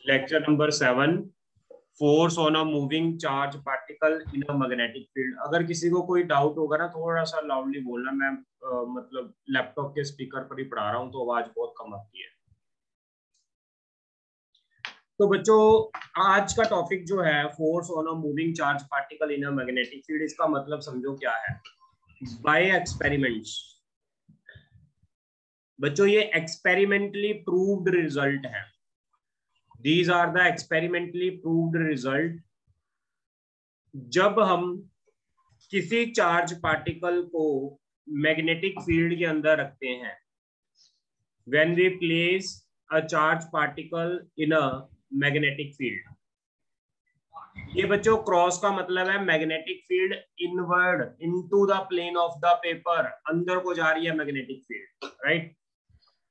Lecture number 7, force on a moving charge particle in a magnetic field. अगर किसी को कोई डाउट होगा ना, थोड़ा सा लाउडली बोलना। मैं मतलब लैपटॉप के स्पीकर पर ही पढ़ा रहा हूँ तो आवाज बहुत कम आती है। तो बच्चों, आज का टॉपिक जो है force on a moving charge particle in a magnetic field, इसका मतलब समझो क्या है। बाय एक्सपेरिमेंट्स बच्चों, ये एक्सपेरिमेंटली प्रूव्ड रिजल्ट है। These are the experimentally proved result. जब हम किसी चार्ज पार्टिकल को मैग्नेटिक फील्ड के अंदर रखते हैं, when we place a charge particle in a magnetic field. ये बच्चों क्रॉस का मतलब है magnetic field inward into the plane of the paper, अंदर को जा रही है मैग्नेटिक फील्ड, राइट।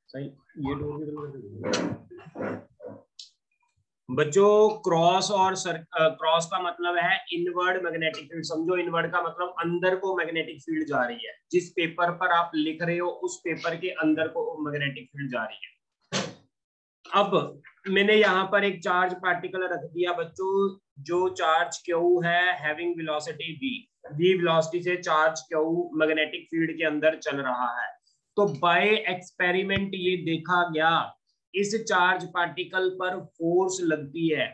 सही। ये डोर बच्चों, क्रॉस और क्रॉस का मतलब है इनवर्ड मैग्नेटिक फील्ड। समझो, इनवर्ड का मतलब अंदर को मैग्नेटिक फील्ड जा रही है। जिस पेपर पर आप लिख रहे हो उस पेपर के अंदर को मैग्नेटिक फील्ड जा रही है। अब मैंने यहाँ पर एक चार्ज पार्टिकल रख दिया बच्चों, जो चार्ज क्यू है having velocity v। v velocity से चार्ज क्यू मैग्नेटिक फील्ड के अंदर चल रहा है। तो बाय एक्सपेरिमेंट ये देखा गया, इस चार्ज पार्टिकल पर फोर्स लगती है।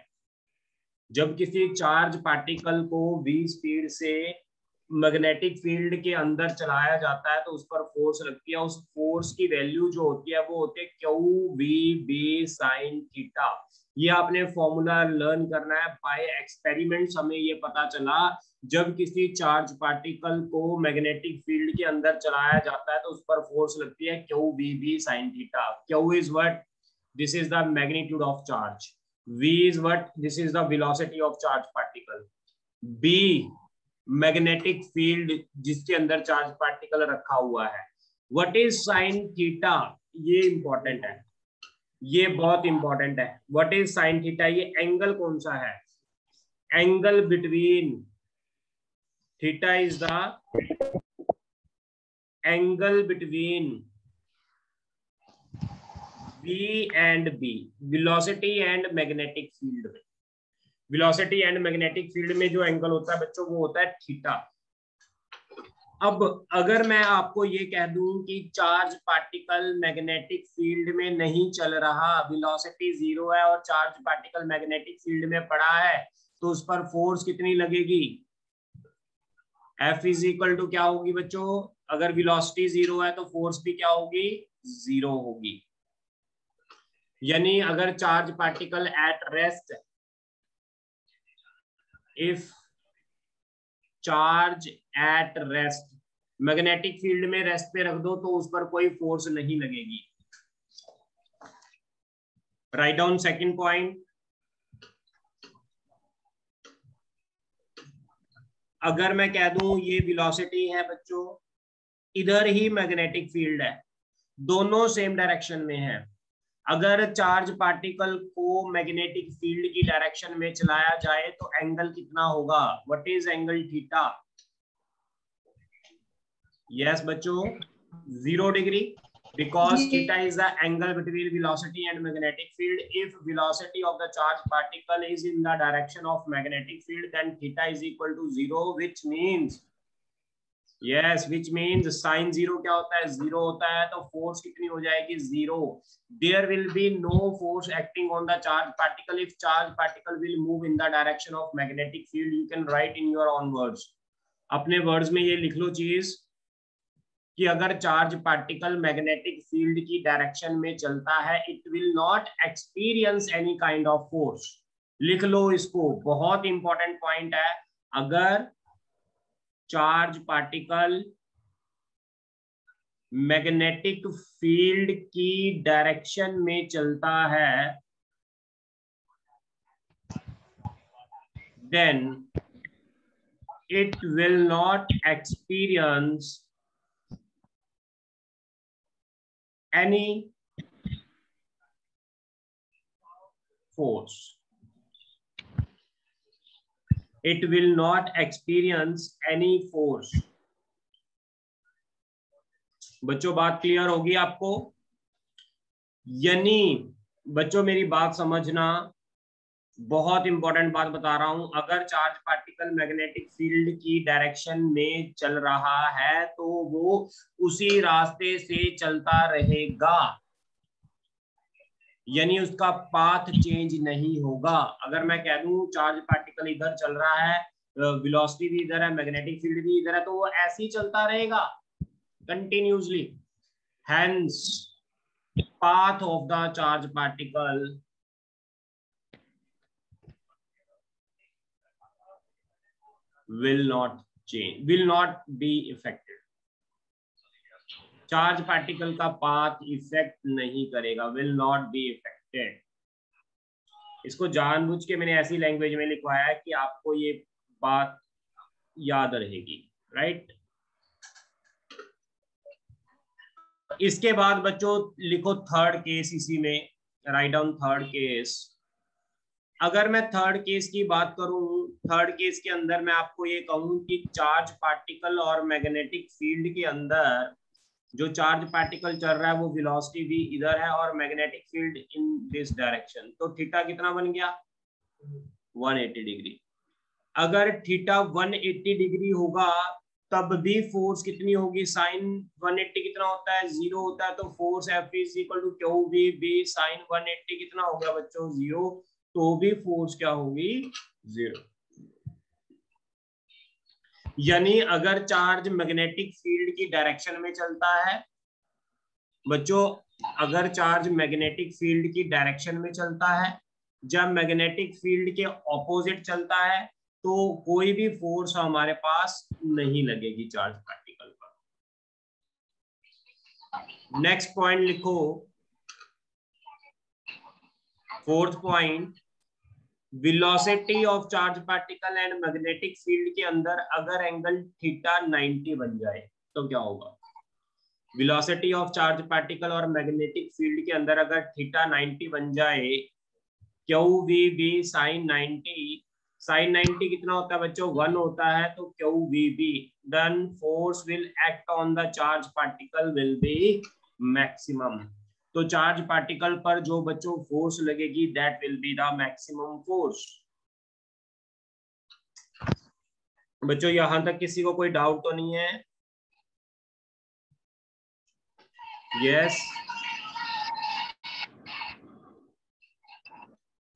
जब किसी चार्ज पार्टिकल को v स्पीड से मैग्नेटिक फील्ड के अंदर चलाया जाता है तो उस पर फोर्स लगती है। उस फोर्स की वैल्यू जो होती है वो होती है Q V B sine theta. ये आपने फॉर्मूला लर्न करना है। बाय एक्सपेरिमेंट्स हमें ये पता चला, जब किसी चार्ज पार्टिकल को मैग्नेटिक फील्ड के अंदर चलाया जाता है तो उस पर फोर्स लगती है Q V B sine theta. Q is what? This is the magnitude of charge. V is what? This is the velocity of charge particle. B magnetic field जिसके अंदर चार्ज पार्टिकल रखा हुआ है। What is sine theta? ये important है, ये बहुत important है। What is sine theta? ये एंगल कौन सा है? Angle between, theta is the angle between V and B, velocity and magnetic field में। वेलोसिटी एंड मैग्नेटिक फील्ड में जो एंगल होता है बच्चों वो होता है थीटा। अब अगर मैं आपको ये कह दूं कि चार्ज पार्टिकल मैग्नेटिक फील्ड में नहीं चल रहा, वेलोसिटी 0 है और चार्ज पार्टिकल मैग्नेटिक फील्ड में पड़ा है, तो उस पर फोर्स कितनी लगेगी? F इज इक्वल टू क्या होगी बच्चों? अगर वेलोसिटी 0 है तो फोर्स भी क्या होगी? 0 होगी। यानी अगर charge particle at rest, if charge at rest, magnetic field में रेस्ट पे रख दो तो उस पर कोई फोर्स नहीं लगेगी। Write down second point. अगर मैं कह दूं ये वेलोसिटी है बच्चों, इधर ही मैग्नेटिक फील्ड है, दोनों सेम डायरेक्शन में है। अगर चार्ज पार्टिकल को मैग्नेटिक फील्ड की डायरेक्शन में चलाया जाए तो एंगल कितना होगा? What is angle theta? Yes बच्चों, 0 degree, because theta is the angle between velocity and magnetic field. If velocity of the charge particle is in the direction of magnetic field, then theta is equal to 0, which means which means sin 0 क्या होता है? 0 होता है। तो force कितनी हो जाएगी? 0। there will be no force acting on the charge particle if charge particle will move in the direction of magnetic field. You can write in your own words, अपने वर्ड्स में ये लिख लो चीज कि अगर चार्ज पार्टिकल मैग्नेटिक फील्ड की direction में चलता है, it will not experience any kind of force. लिख लो इसको, बहुत इंपॉर्टेंट पॉइंट है। अगर चार्ज पार्टिकल मैग्नेटिक फील्ड की डायरेक्शन में चलता है, then it will not experience any force. It will not experience any force. बच्चों बात क्लियर होगी आपको? यानी बच्चों मेरी बात समझना, बहुत इंपॉर्टेंट बात बता रहा हूं, अगर चार्ज पार्टिकल मैग्नेटिक फील्ड की डायरेक्शन में चल रहा है तो वो उसी रास्ते से चलता रहेगा, यानी उसका पाथ चेंज नहीं होगा। अगर मैं कह दूं चार्ज पार्टिकल इधर चल रहा है, वेलोसिटी भी इधर है, मैग्नेटिक फील्ड भी इधर है, तो वो ऐसे ही चलता रहेगा continuously. Hence path of the charge particle will not change, will not be affected. Charge particle का पाथ इफेक्ट नहीं करेगा, विल नॉट बी इफेक्टेड। इसको जानबूझ के मैंने ऐसी लैंग्वेज में लिखवाया है कि आपको ये बात याद रहेगी, राइट। इसके बाद बच्चों लिखो थर्ड केस, इसी में राइट डाउन थर्ड केस। अगर मैं थर्ड केस की बात करूं, थर्ड केस के अंदर मैं आपको ये कहूं कि चार्ज पार्टिकल और मैग्नेटिक फील्ड के अंदर जो चार्ज पार्टिकल चल रहा है वो वेलोसिटी भी इधर है और magnetic field in this direction, तो थीटा कितना बन गया 180 डिग्री। अगर थीटा 180 डिग्री होगा तब भी फोर्स कितनी होगी, साइन 180 कितना होता है 0 होता है, तो force F is equal to Q B sine 180 कितना हो गया बच्चों 0, तो भी फोर्स क्या होगी 0। यानी अगर चार्ज मैग्नेटिक फील्ड की डायरेक्शन में चलता है बच्चों, अगर चार्ज मैग्नेटिक फील्ड की डायरेक्शन में चलता है, जब मैग्नेटिक फील्ड के ऑपोजिट चलता है तो कोई भी फोर्स हमारे पास नहीं लगेगी चार्ज पार्टिकल पर। नेक्स्ट पॉइंट लिखो, fourth point, velocity of charge particle and magnetic field के अंदर अगर एंगल थीटा 90 बन जाए तो क्या होगा। वेलोसिटी ऑफ चार्ज पार्टिकल और मैग्नेटिक फील्ड के अंदर अगर थीटा 90 बन जाए, Q V B sine 90, sine 90 कितना होता है बच्चों 1 होता है, तो Q V B, then force will act on the charge particle will be maximum. तो चार्ज पार्टिकल पर जो बच्चों फोर्स लगेगी that will be the maximum force. बच्चों यहां तक किसी को कोई डाउट तो नहीं है? यस,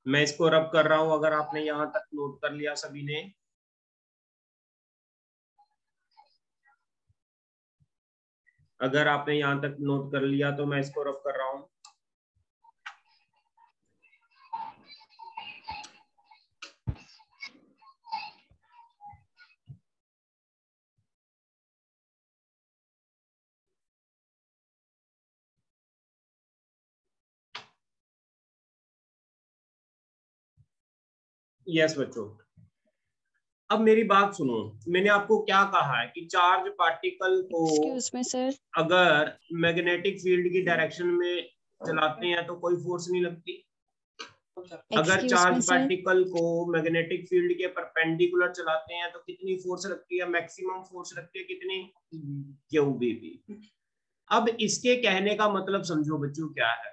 मैं इसको रब कर रहा हूं, अगर आपने यहां तक नोट कर लिया सभी ने। अगर आपने यहां तक नोट कर लिया तो मैं इसको रब कर रहा हूं। यस बच्चों, अब मेरी बात सुनो, मैंने आपको क्या कहा है कि चार्ज पार्टिकल को अगर मैग्नेटिक फील्ड की डायरेक्शन में चलाते हैं तो कोई फोर्स नहीं लगती। अगर चार्ज पार्टिकल को मैग्नेटिक फील्ड के परपेंडिकुलर चलाते हैं तो कितनी फोर्स लगती है, मैक्सिमम फोर्स लगती है, कितनी, क्यू बी बी। अब इसके कहने का मतलब समझो बच्चों क्या है,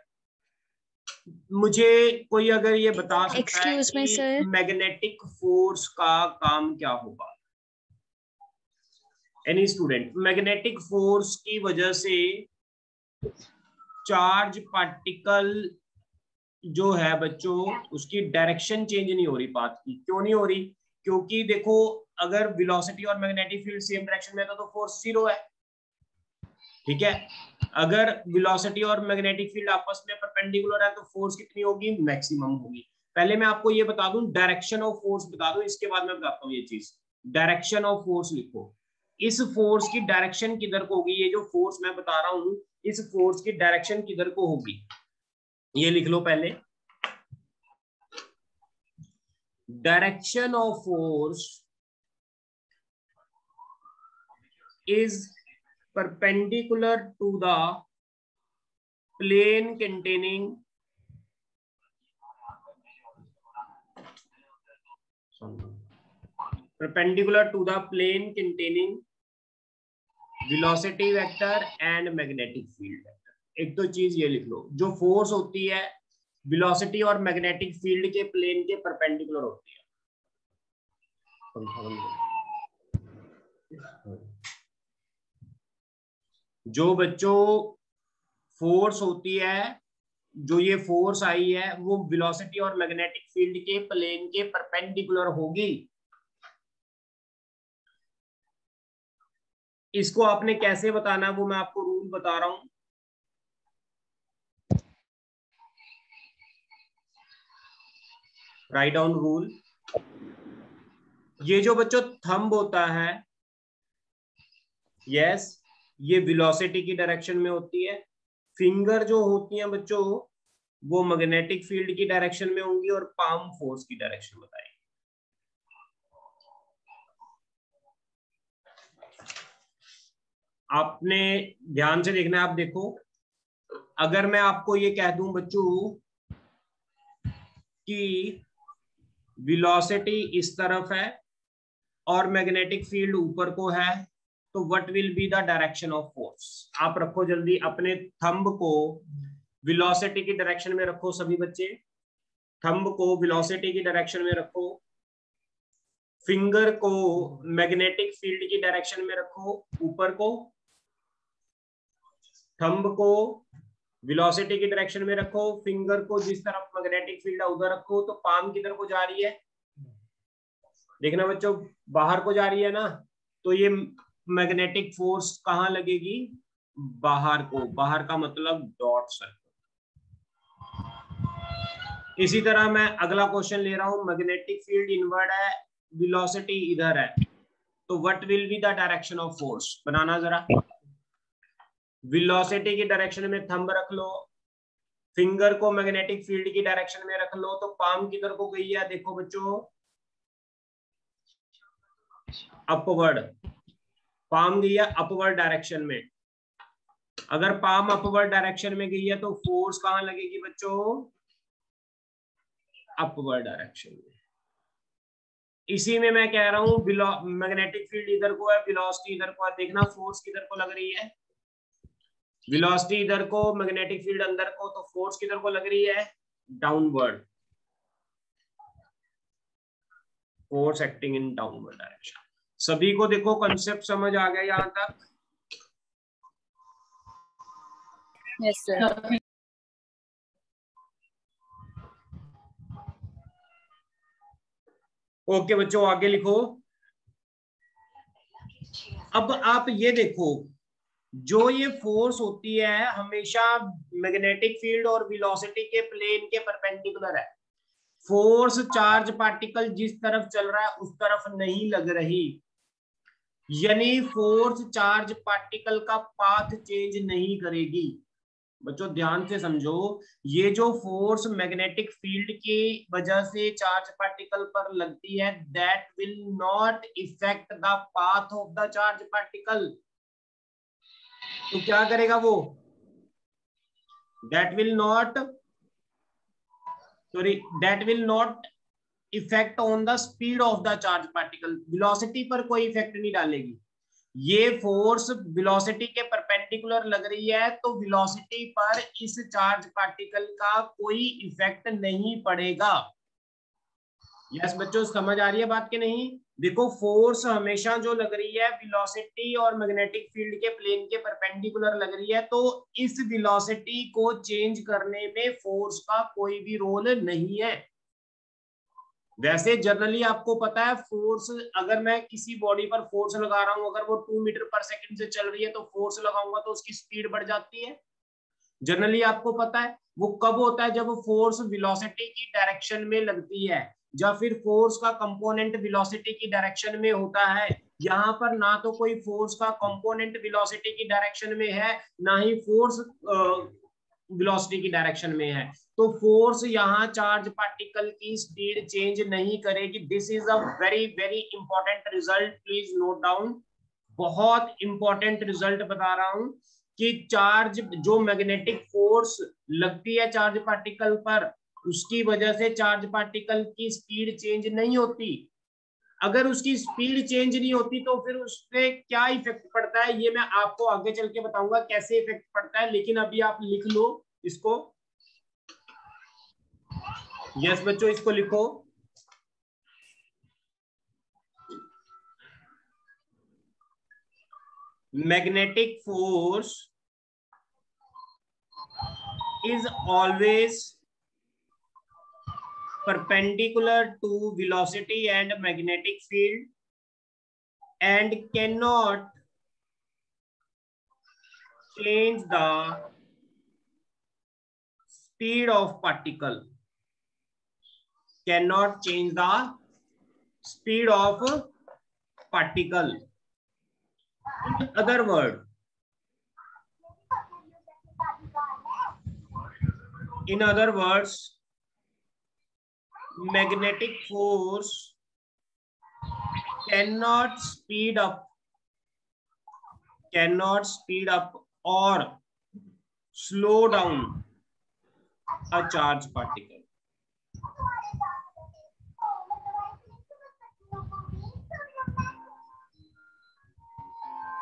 मुझे कोई अगर ये बता सकता है कि मैग्नेटिक फोर्स का काम क्या होगा, एनी स्टूडेंट। मैग्नेटिक फोर्स की वजह से चार्ज पार्टिकल जो है बच्चों उसकी डायरेक्शन चेंज नहीं हो रही पाथ की। क्यों नहीं हो रही, क्योंकि देखो अगर वेलोसिटी और मैग्नेटिक फील्ड सेम डायरेक्शन में है तो फोर्स 0 है, ठीक है। अगर वेलोसिटी और मैग्नेटिक फील्ड आपस में परपेंडिकुलर है तो फोर्स कितनी होगी, मैक्सिमम होगी। पहले मैं आपको ये बता दूं, डायरेक्शन ऑफ फोर्स बता दूं, इसके बाद मैं बताता हूं ये चीज। डायरेक्शन ऑफ फोर्स लिखो, इस फोर्स की डायरेक्शन किधर को होगी, ये जो फोर्स मैं बता रहा हूं इस फोर्स की डायरेक्शन किधर को होगी, ये लिख लो पहले। Direction of force is perpendicular to the plane containing perpendicular to the plane containing velocity vector and magnetic field vector। एक तो चीज ये लिख लो, जो फोर्स होती है वेलोसिटी और मैग्नेटिक फील्ड के प्लेन के परपेंडिकुलर होती है। जो बच्चों फोर्स होती है, जो ये फोर्स आई है वो वेलोसिटी और मैग्नेटिक फील्ड के प्लेन के परपेंडिकुलर होगी। इसको आपने कैसे बताना है वो मैं आपको रूल बता रहा हूं। Write down rule. ये जो बच्चों थंब होता है, यस, ये वेलोसिटी की डायरेक्शन में होती है। फिंगर जो होती हैं बच्चों वो मैग्नेटिक फील्ड की डायरेक्शन में होंगी और पाम फोर्स की डायरेक्शन बताएंगे। आपने ध्यान से देखना है। आप देखो, अगर मैं आपको ये कह दूं बच्चों कि वेलोसिटी इस तरफ है और मैग्नेटिक फील्ड ऊपर को है, तो what will be the direction of force? आप रखो जल्दी अपने थंब को वेलोसिटी की डायरेक्शन में रखो। सभी बच्चे थंब को वेलोसिटी की डायरेक्शन में रखो, फिंगर को मैग्नेटिक फील्ड की डायरेक्शन में रखो ऊपर को, थंब को वेलोसिटी की डायरेक्शन में रखो, फिंगर को जिस तरफ मैग्नेटिक फील्ड है उधर रखो। तो पाम किधर को जा रही है? देखना बच्चों, बाहर को जा रही है ना, तो ये मैग्नेटिक फोर्स कहां लगेगी? बाहर को। बाहर का मतलब डॉट सर्कल। इसी तरह मैं अगला क्वेश्चन ले रहा हूं, मैग्नेटिक फील्ड इनवर्ड है, वेलोसिटी इधर है, तो what will be the direction of force? बनाना जरा। वेलोसिटी की डायरेक्शन में थंब रख लो, फिंगर को मैग्नेटिक फील्ड की डायरेक्शन में रख लो, तो पाम किधर को गई है? देखो बच्चों, अपवर्ड। पाम गई है अपवर्ड डायरेक्शन में। अगर पाम अपवर्ड डायरेक्शन में गई है तो फोर्स कहां लगेगी बच्चों? अपवर्ड डायरेक्शन में। इसी में मैं कह रहा हूं मैग्नेटिक फील्ड इधर को है, वेलोसिटी इधर को है। देखना फोर्स किधर को लग रही है? वेलोसिटी इधर को, मैग्नेटिक फील्ड अंदर को, तो फोर्स किधर को लग रही है? Downward. Force acting in downward direction. सभी को देखो कंसेप्ट समझ आ गया यहां तक? Yes sir. ओके बच्चों, आगे लिखो। अब आप ये देखो, जो ये फोर्स होती है हमेशा मैग्नेटिक फील्ड और वेलोसिटी के प्लेन के परपेंडिकुलर है। फोर्स चार्ज पार्टिकल जिस तरफ चल रहा है उस तरफ नहीं लग रही, यानी फोर्स चार्ज पार्टिकल का पाथ चेंज नहीं करेगी। बच्चों ध्यान से समझो, ये जो फोर्स मैग्नेटिक फील्ड की वजह से चार्ज पार्टिकल पर लगती है, that will not effect the path of the charge particle. तो क्या करेगा वो? That will not effect on the speed of the charge particle. Velocity पर कोई इफेक्ट नहीं डालेगी। ये फोर्स वेलोसिटी के परपेंडिकुलर लग रही है, तो वेलोसिटी पर इस चार्ज पार्टिकल का कोई इफेक्ट नहीं पड़ेगा। यस बच्चों, समझ आ रही है बात की नहीं? देखो, फोर्स हमेशा जो लग रही है वेलोसिटी और मैग्नेटिक फील्ड के प्लेन के परपेंडिकुलर लग रही है, तो इस वेलोसिटी को चेंज करने में फोर्स का कोई भी रोल नहीं है। वैसे जनरली आपको पता है, फोर्स अगर मैं किसी बॉडी पर फोर्स लगा रहा हूं, अगर वो 2 मीटर पर सेकंड से चल रही है तो फोर्स लगाऊंगा तो उसकी स्पीड बढ़ जाती है। जनरली आपको पता है वो कब होता है? जब फोर्स वेलोसिटी की डायरेक्शन में लगती है, या फिर फोर्स का कंपोनेंट वेलोसिटी की डायरेक्शन में होता है। यहाँ पर ना तो कोई फोर्स का कंपोनेंट वेलोसिटी की डायरेक्शन में है, ना ही फोर्स वेलोसिटी की डायरेक्शन में है, तो फोर्स यहाँ चार्ज पार्टिकल की स्पीड चेंज नहीं करेगी। This is a very very important result, please note down. बहुत इंपॉर्टेंट रिजल्ट बता रहा हूं कि चार्ज, जो मैग्नेटिक फोर्स लगती है चार्ज पार्टिकल पर, उसकी वजह से चार्ज पार्टिकल की स्पीड चेंज नहीं होती। अगर उसकी स्पीड चेंज नहीं होती तो फिर उससे क्या इफेक्ट पड़ता है, ये मैं आपको आगे चल के बताऊंगा कैसे इफेक्ट पड़ता है। लेकिन अभी आप लिख लो इसको। यस बच्चों, इसको लिखो। Magnetic force is always perpendicular to velocity and magnetic field and cannot change the speed of particle. Cannot change the speed of particle. In other words, magnetic force cannot speed up or slow down a charged particle.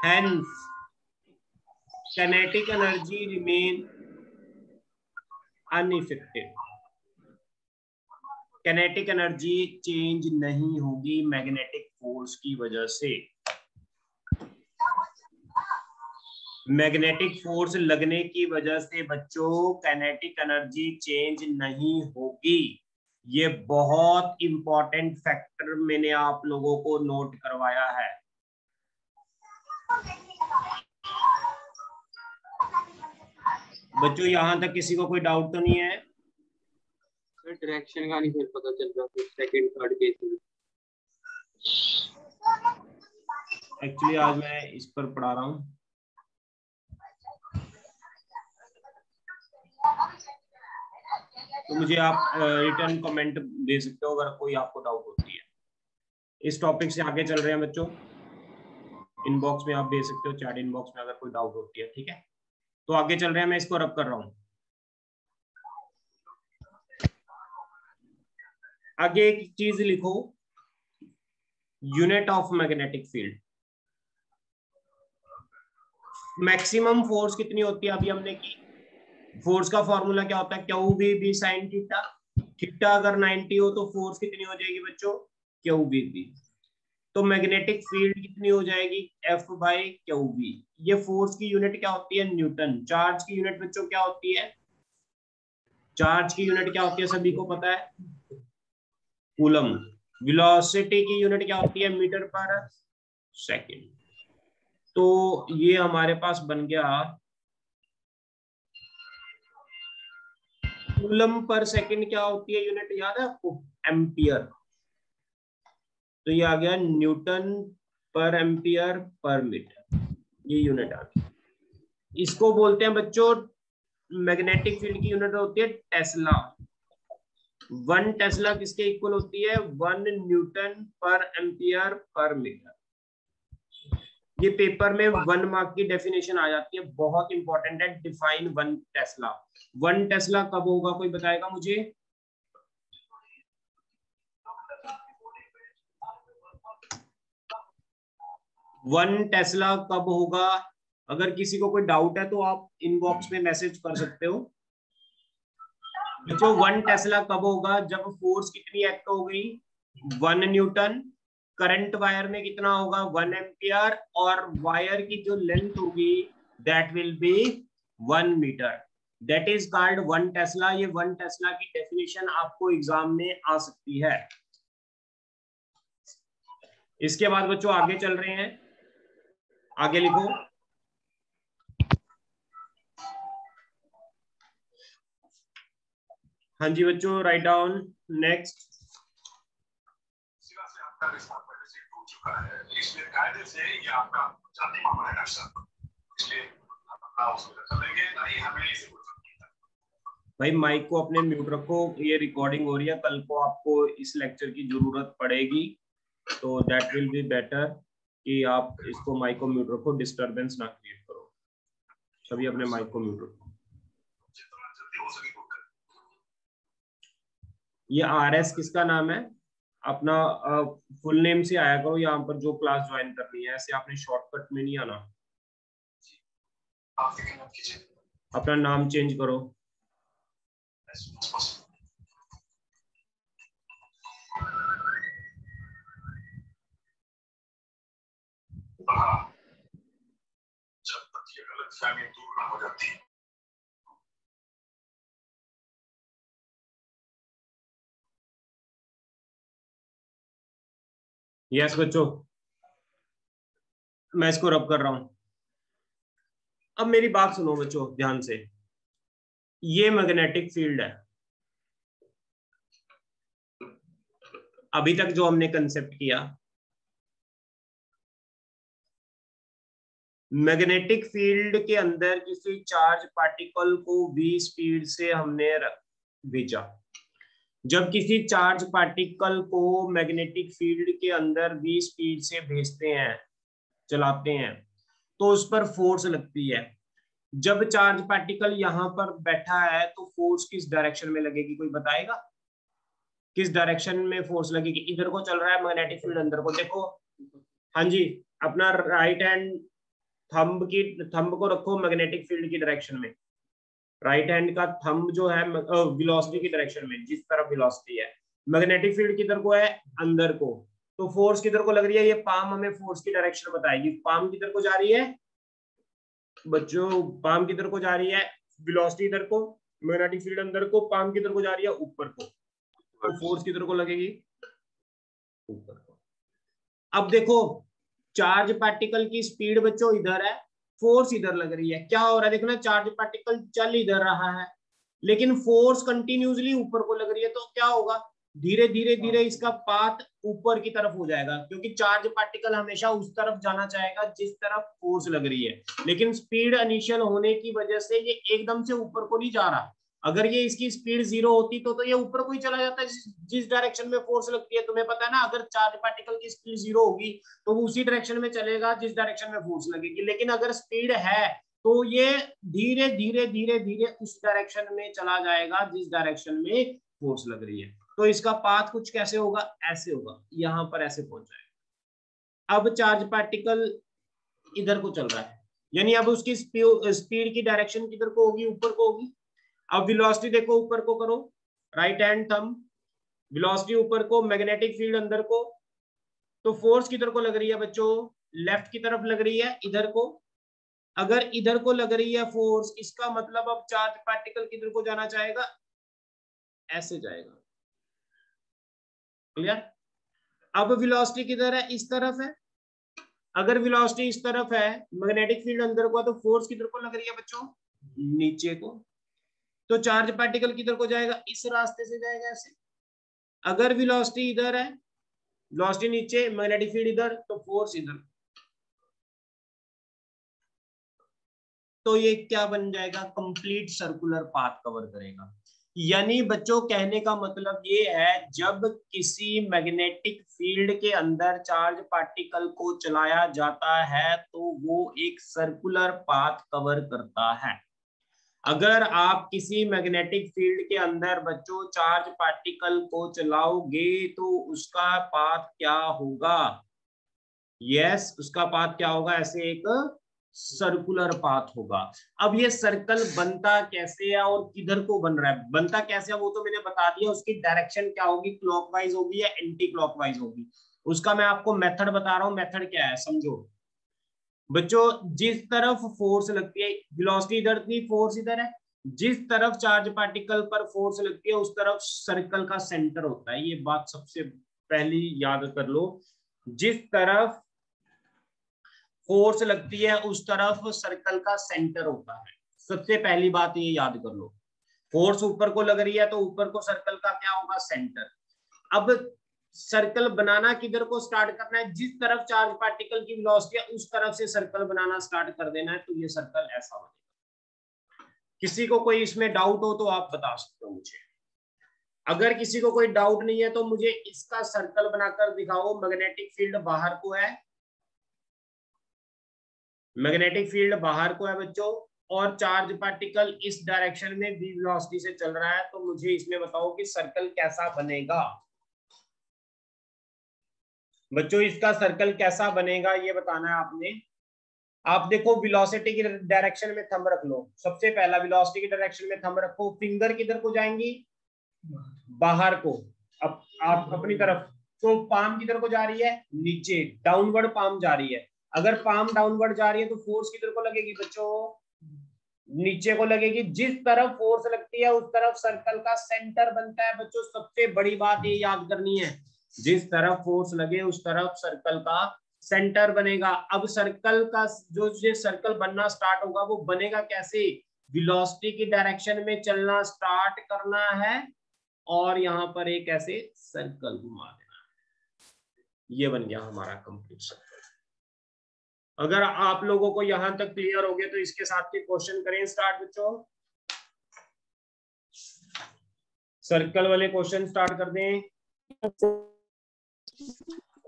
Hence, kinetic energy remain unaffected. kinetic energy change नहीं होगी magnetic force की वजह से। Magnetic force लगने की वजह से बच्चों काइनेटिक एनर्जी चेंज नहीं होगी। ये बहुत इंपॉर्टेंट फैक्टर मैंने आप लोगों को नोट करवाया है। बच्चों यहां तक किसी को कोई डाउट तो नहीं है? डायरेक्शन का नहीं फिर पता चल रहा फिर सेकंड थर्ड केस में। एक्चुअली आज मैं इस पर पढ़ा रहा हूं। तो मुझे आप रिटर्न कमेंट दे सकते हो अगर कोई आपको डाउट होती है। इस टॉपिक से आगे चल रहे हैं बच्चों। इनबॉक्स में आप दे सकते हो, चैट इनबॉक्स में अगर कोई डाउट होती है। ठीक है, तो आगे चल रहे हैं। मैं इसको रब कर रहा हूं। आगे एक चीज लिखो, unit of magnetic field. Maximum force कितनी होती है अभी हमने की। फोर्स का फॉर्मूला क्या होता है? Q V B sine theta. Theta अगर 90 हो तो फोर्स कितनी हो जाएगी बच्चों? Q V B. तो मैग्नेटिक फील्ड कितनी हो जाएगी? F by Q B. ये फोर्स की यूनिट क्या होती है? न्यूटन। चार्ज की यूनिट बच्चों क्या होती है? चार्ज की यूनिट क्या होती है सभी को पता है? कूलम। वेलोसिटी की यूनिट क्या होती है? मीटर पर सेकंड। तो ये हमारे पास बन गया कूलम पर सेकंड। क्या होती है यूनिट याद है आपको? एम्पियर। तो ये आ गया न्यूटन पर एम्पियर पर मीटर। ये यूनिट आ गई। इसको बोलते हैं बच्चों, मैग्नेटिक फील्ड की यूनिट होती है टेस्ला। 1 टेस्ला किसके इक्वल होती है? 1 न्यूटन पर एम्पियर पर मीटर। ये पेपर में 1 मार्क की डेफिनेशन आ जाती है, बहुत इंपॉर्टेंट है। Define 1 Tesla. 1 टेस्ला कब होगा कोई बताएगा मुझे? वन टेस्ला कब होगा? अगर किसी को कोई डाउट है तो आप इनबॉक्स में मैसेज कर सकते हो। बच्चों 1 टेस्ला कब होगा? जब फोर्स कितनी एक्ट हो गई? 1 न्यूटन। करंट वायर में कितना होगा? 1 एम्पियर। और वायर की जो लेंथ होगी that will be 1 metre. That is called 1 tesla. ये 1 टेस्ला की डेफिनेशन आपको एग्जाम में आ सकती है। इसके बाद बच्चों आगे चल रहे हैं। आगे लिखो, हाँ जी बच्चों, राइट डाउन नेक्स्ट। भाई माइक को अपने म्यूट रखो, ये रिकॉर्डिंग हो रही है। कल को आपको इस लेक्चर की जरूरत पड़ेगी, तो दैट विल बी बेटर कि आप इसको माइक को म्यूट रखो, डिस्टरबेंस ना क्रिएट करो। सभी अपने माइक को म्यूट रखो। ये आरएस किसका नाम है? अपना फुल नेम से आया करो यहाँ पर जो क्लास ज्वाइन करनी है। ऐसे आपने शॉर्टकट में नहीं आना। अपना नाम चेंज करो। गलतफहमी दूर हो जाती है। यस बच्चों, मैं इसको रब कर रहा हूं। अब मेरी बात सुनो बच्चों ध्यान से, ये मैग्नेटिक फील्ड है। अभी तक जो हमने कंसेप्ट किया, मैग्नेटिक फील्ड के अंदर किसी चार्ज पार्टिकल को v स्पीड से हमने भेजा। जब किसी चार्ज पार्टिकल को मैग्नेटिक फील्ड के अंदर v स्पीड से भेजते हैं, चलाते हैं, तो उस पर फोर्स लगती है। जब चार्ज पार्टिकल यहां पर बैठा है तो फोर्स किस डायरेक्शन में लगेगी, कोई बताएगा? किस डायरेक्शन में फोर्स लगेगी? इधर को चल रहा है मैग्नेटिक फील्ड, अंदर को देखो। हाँ जी, अपना राइट हैंड थंब को रखो मैग्नेटिक फील्ड की डायरेक्शन में। राइट हैंड का थंब जो है वेलोसिटी की डायरेक्शन में, जिस तरफ वेलोसिटी है। मैग्नेटिक फील्ड किधर को है? अंदर को। तो फोर्स किधर को लग रही है? ये पाम हमें फोर्स की डायरेक्शन बताएगी। पाम किधर को जा रही है बच्चों? पाम किधर को जा रही है? वेलोसिटी इधर को, मैग्नेटिक फील्ड अंदर को, पाम किधर को जा रही है? ऊपर को। तो फोर्स किधर को लगेगी? ऊपर को। अब देखो, चार्ज पार्टिकल की स्पीड बच्चों इधर है, फोर्स इधर लग रही है। क्या हो रहा है देखो ना, चार्ज पार्टिकल चल इधर रहा है लेकिन फोर्स कंटिन्यूसली ऊपर को लग रही है। तो क्या होगा? धीरे धीरे धीरे इसका पाथ ऊपर की तरफ हो जाएगा, क्योंकि चार्ज पार्टिकल हमेशा उस तरफ जाना चाहेगा जिस तरफ फोर्स लग रही है। लेकिन स्पीड इनिशियल होने की वजह से ये एकदम से ऊपर को नहीं जा रहा। अगर ये इसकी स्पीड 0 होती तो ये ऊपर को ही चला जाता है जिस डायरेक्शन में फोर्स लगती है। तुम्हें पता है ना, अगर चार्ज पार्टिकल की स्पीड 0 होगी तो वो उसी डायरेक्शन में चलेगा जिस डायरेक्शन में फोर्स लगेगी। लेकिन अगर स्पीड है तो ये धीरे धीरे धीरे धीरे उस डायरेक्शन में चला जाएगा जिस डायरेक्शन में फोर्स लग रही है। तो इसका पाथ कुछ कैसे होगा? ऐसे होगा, यहां पर ऐसे पहुंच जाएगा। अब चार्ज पार्टिकल इधर को चल रहा है, यानी अब उसकी स्पीड की डायरेक्शन किधर को होगी? ऊपर को होगी। अब वेलोसिटी देखो, ऊपर को करो, राइट हैंड थंब, वेलोसिटी ऊपर को, मैग्नेटिक फील्ड अंदर को। तो फोर्स किधर को लग रही है बच्चों? लेफ्ट की तरफ लग रही है, इधर को। अगर इधर को लग रही है फोर्स, इसका मतलब अब चार्ज पार्टिकल किधर को जाना चाहेगा? ऐसे जाएगा। क्लियर? अब वेलोसिटी किधर है? इस तरफ है। अगर वेलोसिटी इस तरफ है, मैग्नेटिक फील्ड अंदर को, तो फोर्स किधर को लग रही है बच्चों? नीचे को। तो चार्ज पार्टिकल किधर को जाएगा? इस रास्ते से जाएगा, ऐसे। अगर वेलोसिटी इधर है, वेलोसिटी नीचे, मैग्नेटिक फील्ड इधर, तो फोर्स इधर। तो ये क्या बन जाएगा? कंप्लीट सर्कुलर पाथ कवर करेगा। यानी बच्चों कहने का मतलब ये है, जब किसी मैग्नेटिक फील्ड के अंदर चार्ज पार्टिकल को चलाया जाता है तो वो एक सर्कुलर पाथ कवर करता है। अगर आप किसी मैग्नेटिक फील्ड के अंदर बच्चों चार्ज पार्टिकल को चलाओगे तो उसका पाथ क्या होगा? यस, उसका पाथ क्या होगा? ऐसे एक सर्कुलर पाथ होगा। अब ये सर्कल बनता कैसे है और किधर को बन रहा है? बनता कैसे है वो तो मैंने बता दिया। उसकी डायरेक्शन क्या होगी? क्लॉकवाइज होगी या एंटी क्लॉकवाइज होगी? उसका मैं आपको मेथड बता रहा हूं। मेथड क्या है समझो बच्चों। जिस तरफ फोर्स लगती है, वेलोसिटी इधर थी, फोर्स इधर है, जिस तरफ चार्ज पार्टिकल पर फोर्स लगती है उस तरफ सर्कल का सेंटर होता है। ये बात सबसे पहली याद कर लो। जिस तरफ फोर्स लगती है उस तरफ सर्कल का सेंटर होता है। सबसे पहली बात ये याद कर लो। फोर्स ऊपर को लग रही है तो ऊपर को सर्कल का क्या होगा? सेंटर। अब सर्कल बनाना किधर को स्टार्ट करना है? जिस तरफ चार्ज पार्टिकल की वेलोसिटी है उस तरफ से सर्कल बनाना स्टार्ट कर देना है। तो ये सर्कल ऐसा बनेगा। किसी को कोई इसमें डाउट हो तो आप बता सकते हो मुझे। अगर किसी को कोई डाउट नहीं है तो मुझे इसका सर्कल बनाकर दिखाओ। मैग्नेटिक फील्ड बाहर को है, मैग्नेटिक फील्ड बाहर को है बच्चों, और चार्ज पार्टिकल इस डायरेक्शन में v वेलोसिटी से चल रहा है। तो मुझे इसमें बताओ कि सर्कल कैसा बनेगा बच्चों? इसका सर्कल कैसा बनेगा ये बताना है आपने। आप देखो, वेलोसिटी की डायरेक्शन में थंब रख लो। सबसे पहला वेलोसिटी की डायरेक्शन में थंब रखो। फिंगर किधर को जाएंगी? बाहर को। अब आप अपनी तरफ, तो पाम किधर को जा रही है? नीचे, डाउनवर्ड पाम जा रही है। अगर पाम डाउनवर्ड जा रही है तो फोर्स किधर को लगेगी बच्चों, नीचे को लगेगी। जिस तरफ फोर्स लगती है उस तरफ सर्कल का सेंटर बनता है बच्चों, सबसे बड़ी बात ये याद करनी है, जिस तरफ फोर्स लगे उस तरफ सर्कल का सेंटर बनेगा। अब सर्कल का जो सर्कल बनना स्टार्ट होगा वो बनेगा कैसे, वेलोसिटी की डायरेक्शन में चलना स्टार्ट करना है और यहाँ पर एक ऐसे सर्कल घुमा देना है। ये बन गया हमारा कंप्लीट सर्कल। अगर आप लोगों को यहां तक क्लियर हो गया तो इसके साथ के क्वेश्चन करें स्टार्ट बच्चों। सर्कल वाले क्वेश्चन स्टार्ट कर दें।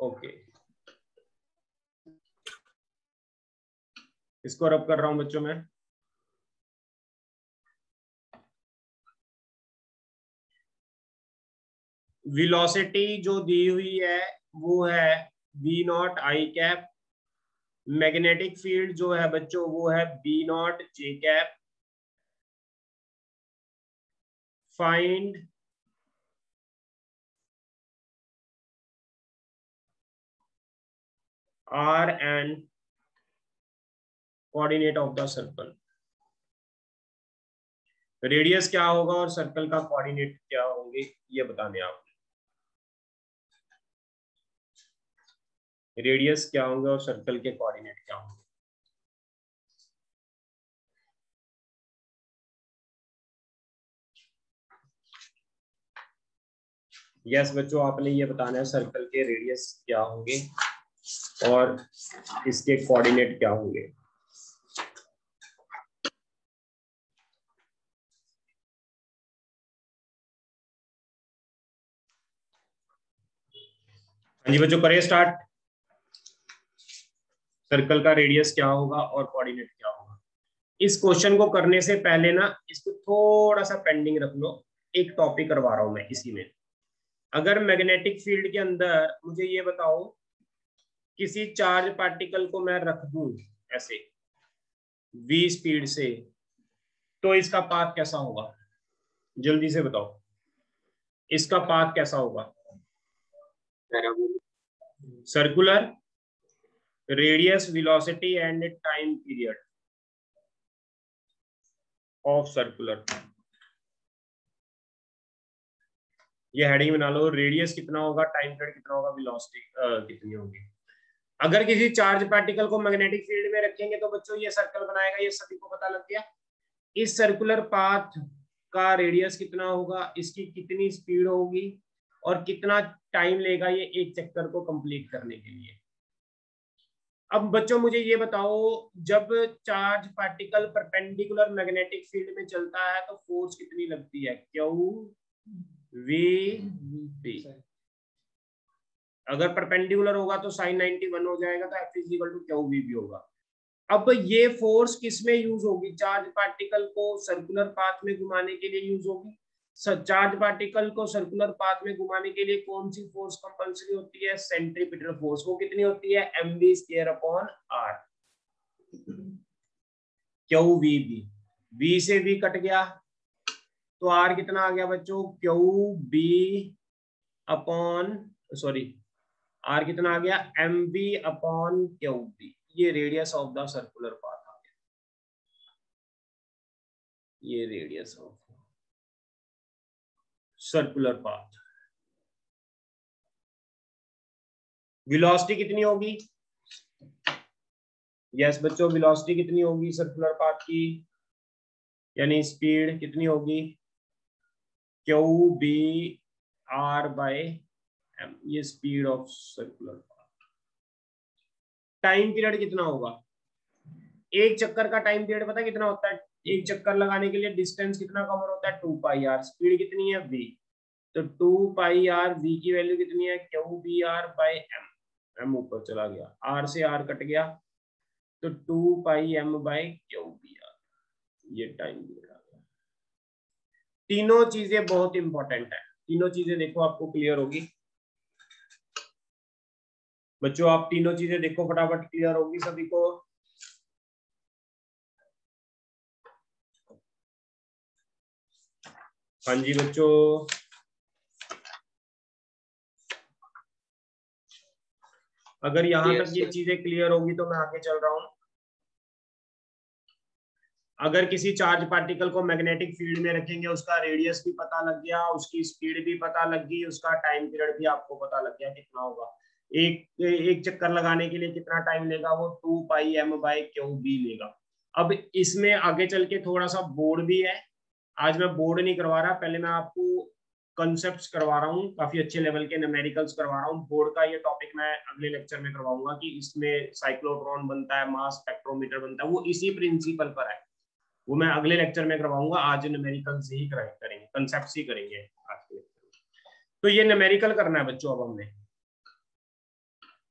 ओके, इसको रब कर रहा हूं बच्चों मैं। वेलोसिटी जो दी हुई है वो है v not I cap. Magnetic field जो है बच्चों वो है b not j cap. Find r and coordinate of the circle. Radius क्या होगा और सर्कल का कोऑर्डिनेट क्या होंगे ये बताने आप। रेडियस क्या होंगे और सर्कल के कोऑर्डिनेट क्या होंगे। यस बच्चों, आपने ये बताना है सर्कल के रेडियस क्या होंगे और इसके कोऑर्डिनेट क्या होंगे। हाँ जी बच्चों, करें स्टार्ट। सर्कल का रेडियस क्या होगा और कोऑर्डिनेट क्या होगा। इस क्वेश्चन को करने से पहले ना इसको थोड़ा सा पेंडिंग रख लो, एक टॉपिक करवा रहा हूं मैं इसी में। अगर मैग्नेटिक फील्ड के अंदर मुझे ये बताओ किसी चार्ज पार्टिकल को मैं रख दूं ऐसे v स्पीड से, तो इसका पाथ कैसा होगा, जल्दी से बताओ इसका पाथ कैसा होगा। Circular, radius, velocity and time period of circular. ये हेडिंग बना लो, रेडियस कितना होगा, टाइम पीरियड कितना होगा, वेलोसिटी कितनी होगी। अगर किसी चार्ज पार्टिकल को मैग्नेटिक फील्ड में रखेंगे तो बच्चों ये सर्कल बनाएगा, ये सभी को पता लग गया। इस सर्कुलर पाथ का रेडियस कितना होगा, इसकी कितनी स्पीड होगी और कितना टाइम लेगा ये एक चक्कर को कंप्लीट करने के लिए। अब बच्चों मुझे ये बताओ, जब charge particle perpendicular magnetic field में चलता है तो फोर्स कितनी लगती है, क्यू वी पी। अगर परपेंडिकुलर होगा तो sin 91 हो जाएगा, तो F equal to Q V भी होगा। अब ये फोर्स किस में यूज होगी, चार्ज पार्टिकल को सर्कुलर पाथ में घुमाने के लिए यूज होगी। चार्ज पार्टिकल को सर्कुलर पाथ में घुमाने के लिए कौन सी फोर्स कंपल्सरी होती है, सेंट्रीपिटल फोर्स। वो कितनी होती है, mv square upon r। Q V B, v से v कट गया तो r कितना आ गया बच्चों, Q B upon sorry r कितना आ गया, mv अपॉन क्यू बी। ये radius of the circular path आ गया, ये radius of circular path. Velocity कितनी होगी, यस बच्चों वेलोसिटी कितनी होगी सर्कुलर पाथ की, यानी स्पीड कितनी होगी, Q B R by M, ये speed of circular path. Time period कितना होगा, एक चक्कर का टाइम पीरियड पता कितना होता है, एक चक्कर लगाने के लिए डिस्टेंस कितना कवर होता है, 2 पाई आर। स्पीड कितनी है v, तो 2 पाई आर, v की वैल्यू कितनी है, Q B R by M. M ऊपर चला गया, आर से आर कट गया तो 2 pi M by Q B R. ये टाइम पीरियड आ गया। तीनों चीजें बहुत इंपॉर्टेंट है, तीनों चीजें देखो आपको क्लियर होगी बच्चों। आप तीनों चीजें देखो फटाफट, क्लियर होगी सभी को। हाँ जी बच्चों, अगर यहाँ Yes, तक ये sir. चीजें क्लियर होगी तो मैं आगे चल रहा हूँ। अगर किसी चार्ज पार्टिकल को मैग्नेटिक फील्ड में रखेंगे, उसका रेडियस भी पता लग गया, उसकी स्पीड भी पता लग गई, उसका टाइम पीरियड भी आपको पता लग गया कितना होगा। एक चक्कर लगाने के लिए कितना टाइम लेगा, वो 2πm/क्यूब लेगा। अब इसमें आगे चल के थोड़ा सा बोर्ड भी है, आज मैं बोर्ड नहीं करवा रहा, पहले मैं आपको कॉन्सेप्ट्स करवा रहा हूँ, काफी अच्छे लेवल के न्यूमेरिकल्स करवा रहा हूँ। बोर्ड का ये टॉपिक मैं अगले लेक्चर में करवाऊंगा कि इसमें साइक्लोट्रॉन बनता है, मास स्पेक्ट्रोमीटर बनता है, वो इसी प्रिंसिपल पर है, वो मैं अगले लेक्चर में करवाऊंगा। आज न्यूमेरिकल्स ही करेंगे, कंसेप्ट्स ही करेंगे आज के लेक्चर में। तो ये न्यूमेरिकल करना है बच्चों। अब हमने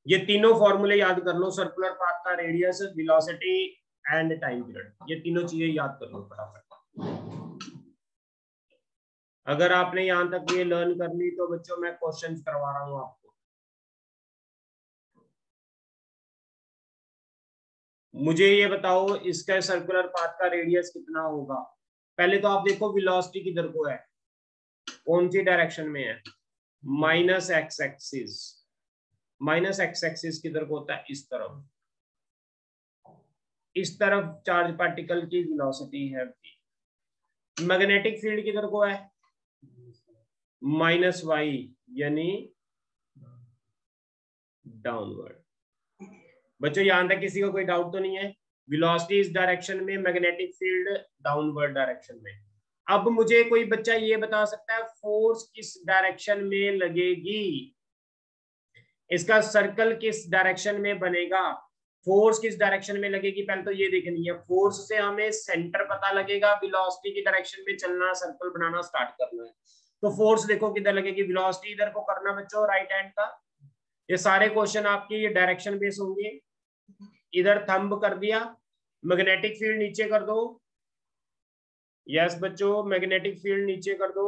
ये तीनों फॉर्मूले याद कर लो, सर्कुलर पाथ का radius, velocity and time period, ये तीनों चीजें याद कर लो फटाफट। अगर आपने यहां तक ये लर्न कर ली तो बच्चों मैं क्वेश्चंस करवा रहा हूं आपको। मुझे ये बताओ इसका सर्कुलर पाथ का रेडियस कितना होगा। पहले तो आप देखो वेलोसिटी किधर को है, कौन सी डायरेक्शन में है, minus x axis. Minus x axis किधर को होता है, इस तरफ। इस तरफ चार्ज पार्टिकल की वेलोसिटी है। मैग्नेटिक फील्ड किधर को है, माइनस वाई, यानी डाउनवर्ड। बच्चों यहां तक किसी को कोई डाउट तो नहीं है। वेलोसिटी इस डायरेक्शन में, मैग्नेटिक फील्ड डाउनवर्ड डायरेक्शन में। अब मुझे कोई बच्चा ये बता सकता है फोर्स किस डायरेक्शन में लगेगी, इसका सर्कल किस डायरेक्शन में बनेगा, फोर्स किस डायरेक्शन में लगेगी, पहले तो ये देखनी है। फोर्स से हमें सेंटर पता लगेगा, वेलोसिटी की डायरेक्शन में चलना, सर्कल बनाना स्टार्ट करना है। तो फोर्स देखो किधर लगेगी, वेलोसिटी इधर को करना बच्चों, राइट हैंड का। ये सारे क्वेश्चन आपके ये डायरेक्शन बेस होंगे। इधर थंब कर दिया, मैग्नेटिक फील्ड नीचे कर दो। यस बच्चों, मैग्नेटिक फील्ड नीचे कर दो,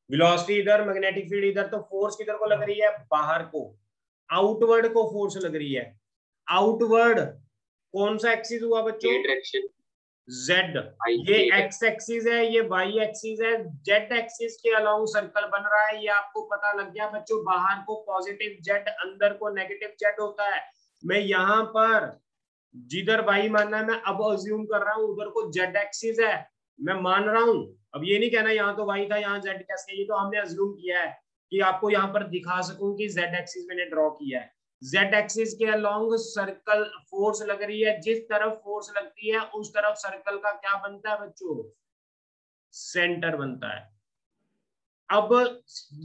वेलोसिटी इधर, मैग्नेटिक फील्ड इधर। तो फोर्स किधर को लग रही है, बाहर को, आउटवर्ड को फोर्स लग रही है। आउटवर्ड कौन सा एक्सिस हुआ बच्चों, जेड। ये एक्स एक्सिस है, ये वाई एक्सिस है, जेड एक्सिस के अलाउंग सर्कल बन रहा है। ये आपको पता लग गया बच्चों, बाहर को पॉजिटिव जेड, अंदर को नेगेटिव जेड होता है। मैं यहाँ पर जिधर वाई मानना है, मैं अब अज्यूम कर रहा हूँ उधर को जेड एक्सिस है, मैं मान रहा हूँ। अब ये नहीं कहना यहाँ तो वाई था यहाँ जेड कैसे, ये तो हमने अज्यूम किया है कि आपको यहाँ पर दिखा सकूं कि जेड एक्सिस मैंने ड्रॉ किया है। जेड एक्सिस के अलोंग सर्कल फोर्स लग रही है, जिस तरफ फोर्स लगती है उस तरफ सर्कल का क्या बनता है बच्चों, सेंटर बनता है। अब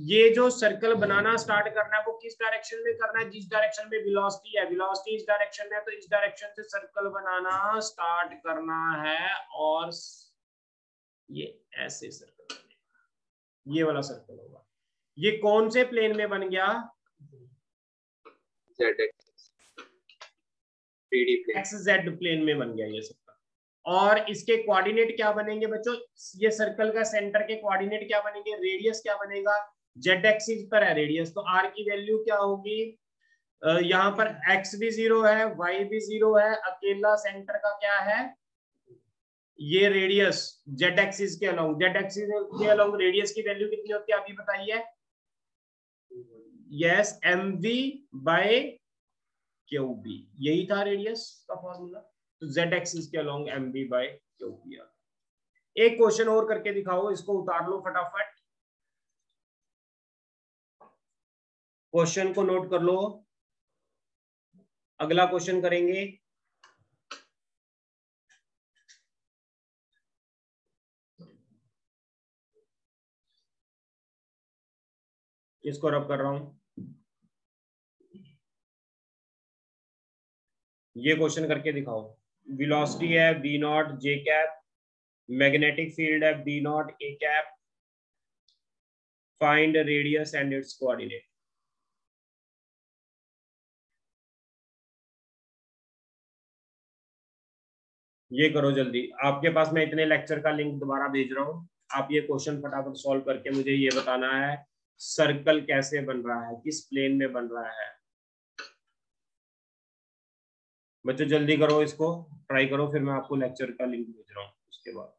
ये जो सर्कल बनाना स्टार्ट करना है वो किस डायरेक्शन में करना है, जिस डायरेक्शन में वेलोसिटी है, वेलोसिटी इस डायरेक्शन में है, तो इस डायरेक्शन से सर्कल बनाना स्टार्ट करना है। और ये ऐसे सर्कल, ये वाला सर्कल होगा। ये कौन से प्लेन में बन गया, एक्स जेड प्लेन में बन गया ये सर्कल। और इसके कोऑर्डिनेट क्या बनेंगे बच्चों, ये सर्कल का सेंटर के कोऑर्डिनेट क्या बनेंगे, रेडियस क्या बनेगा, जेड एक्सिस पर है रेडियस, तो आर की वैल्यू क्या होगी, यहाँ पर एक्स भी 0 है, वाई भी 0 है, अकेला सेंटर का क्या है, ये रेडियस जेड एक्सिस के अलोंग। जेड एक्सिस के अलोंग रेडियस की वैल्यू कितनी होती है अभी बताइए, यस mv बाय क्यूबी, यही था रेडियस का फॉर्मूला। तो जेड एक्सिस के अलोंग mv बाय क्यूबी। एक क्वेश्चन और करके दिखाओ, इसको उतार लो फटाफट, क्वेश्चन को नोट कर लो, अगला क्वेश्चन करेंगे। इसको रब कर रहा हूं, ये क्वेश्चन करके दिखाओ। वेलोसिटी है v not j cap, magnetic field है b not a cap, find radius and it's coordinate. ये करो जल्दी, आपके पास मैं इतने लेक्चर का लिंक दोबारा भेज रहा हूँ, आप ये क्वेश्चन फटाफट सॉल्व करके मुझे ये बताना है सर्कल कैसे बन रहा है, किस प्लेन में बन रहा है। बच्चों जल्दी करो, इसको ट्राई करो, फिर मैं आपको लेक्चर का लिंक भेज रहा हूँ उसके बाद।